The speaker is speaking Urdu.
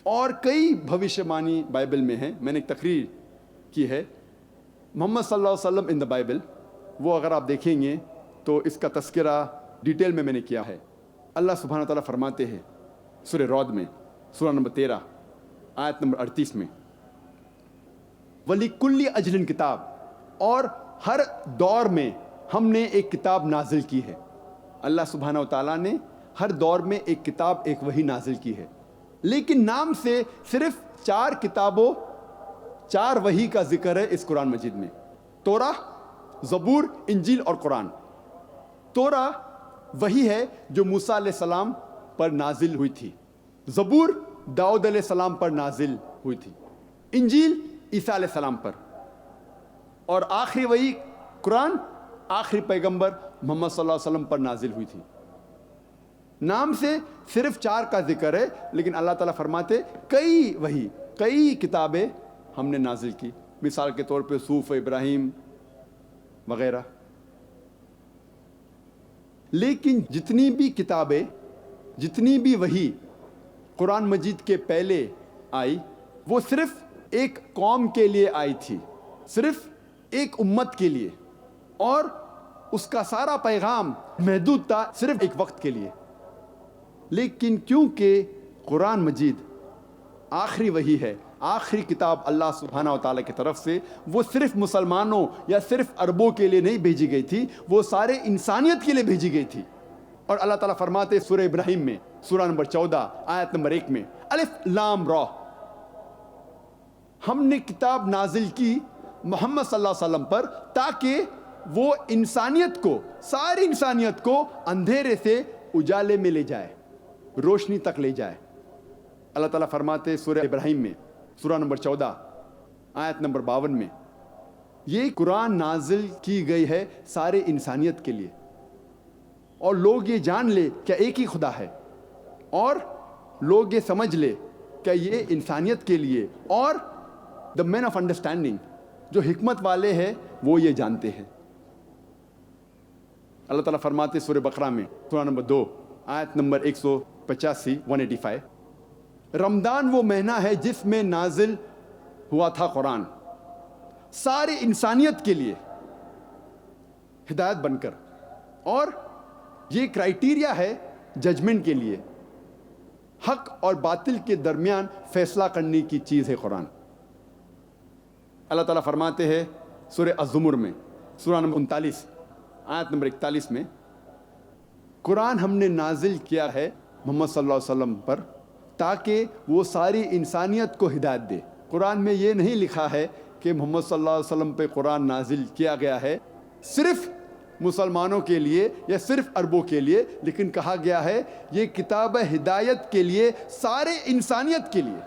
اور کئی بھوشیوانی بائبل میں ہیں. میں نے ایک تقریر کی ہے محمد صلی اللہ علیہ وسلم ان دا بائبل. وہ اگر آپ دیکھیں گے تو اس کا تذکرہ ڈیٹیل میں نے کیا ہے. اللہ سبحانہ تعالیٰ فرماتے ہیں سورہ رعد میں سورہ نمبر 13 آیت نمبر 38 میں وَلِكُلِّ أَجْلٍ کتاب، اور ہر دور میں ہم نے ایک کتاب نازل کی ہے. اللہ سبحانہ تعالیٰ نے ہر دور میں ایک کتاب، ایک وحی نازل کی ہے. لیکن نام سے صرف 4 کتابوں 4 وحی کا ذکر ہے اس قرآن مجید میں: توراہ، زبور، انجیل اور قرآن. توراہ وہی ہے جو موسیٰ علیہ السلام پر نازل ہوئی تھی. زبور داؤد علیہ السلام پر نازل ہوئی تھی. انجیل عیسیٰ علیہ السلام پر. اور آخری وحی قرآن آخری پیغمبر محمد صلی اللہ علیہ وسلم پر نازل ہوئی تھی. نام سے صرف 4 کا ذکر ہے، لیکن اللہ تعالیٰ فرماتے کئی وحی، کئی کتابیں ہم نے نازل کی. مثال کے طور پہ صحف ابراہیم وغیرہ. لیکن جتنی بھی کتابیں، جتنی بھی وحی قرآن مجید کے پہلے آئی، وہ صرف ایک قوم کے لیے آئی تھی، صرف ایک امت کے لیے، اور اس کا سارا پیغام محدود تھا صرف ایک وقت کے لیے. لیکن کیونکہ قرآن مجید آخری وحی ہے، آخری کتاب اللہ سبحانہ و تعالیٰ کی طرف سے، وہ صرف مسلمانوں یا صرف عربوں کے لیے نہیں بھیجی گئی تھی، وہ سارے انسانیت کے لیے بھیجی گئی تھی. اور اللہ تعالیٰ فرماتے سورہ ابراہیم میں سورہ نمبر 14 آیت نمبر 1 میں الف لام را، ہم نے کتاب نازل کی محمد صلی اللہ علیہ وسلم پر تاکہ وہ انسانیت کو، ساری انسانیت کو اندھیرے سے اجالے میں لے جائے، روشنی تک لے جائے. اللہ تعالیٰ فرماتے سورہ ابراہیم میں سورہ نمبر 14 آیت نمبر 52 میں یہ قرآن نازل کی گئی ہے سارے انسانیت کے لیے، اور لوگ یہ جان لے کہ ایک ہی خدا ہے، اور لوگ یہ سمجھ لے کہ یہ انسانیت کے لیے. اور دا مین آف انڈرسٹینڈنگ، جو حکمت والے ہیں، وہ یہ جانتے ہیں. اللہ تعالیٰ فرماتے سورہ بقرہ میں سورہ نمبر 2 آیت نمبر 185 رمضان وہ مہینہ ہے جس میں نازل ہوا تھا قرآن ساری انسانیت کے لیے ہدایت بن کر، اور یہ کرائیٹیریا ہے ججمنٹ کے لیے، حق اور باطل کے درمیان فیصلہ کرنے کی چیز ہے قرآن. اللہ تعالیٰ فرماتے ہیں سورہ الزمر میں سورہ نمبر 39 آیت نمبر 41 میں قرآن ہم نے نازل کیا ہے محمد صلی اللہ علیہ وسلم پر تاکہ وہ ساری انسانیت کو ہدایت دے. قرآن میں یہ نہیں لکھا ہے کہ محمد صلی اللہ علیہ وسلم پہ قرآن نازل کیا گیا ہے صرف مسلمانوں کے لیے یا صرف عربوں کے لیے، لیکن کہا گیا ہے یہ کتاب ہدایت کے لیے، سارے انسانیت کے لیے.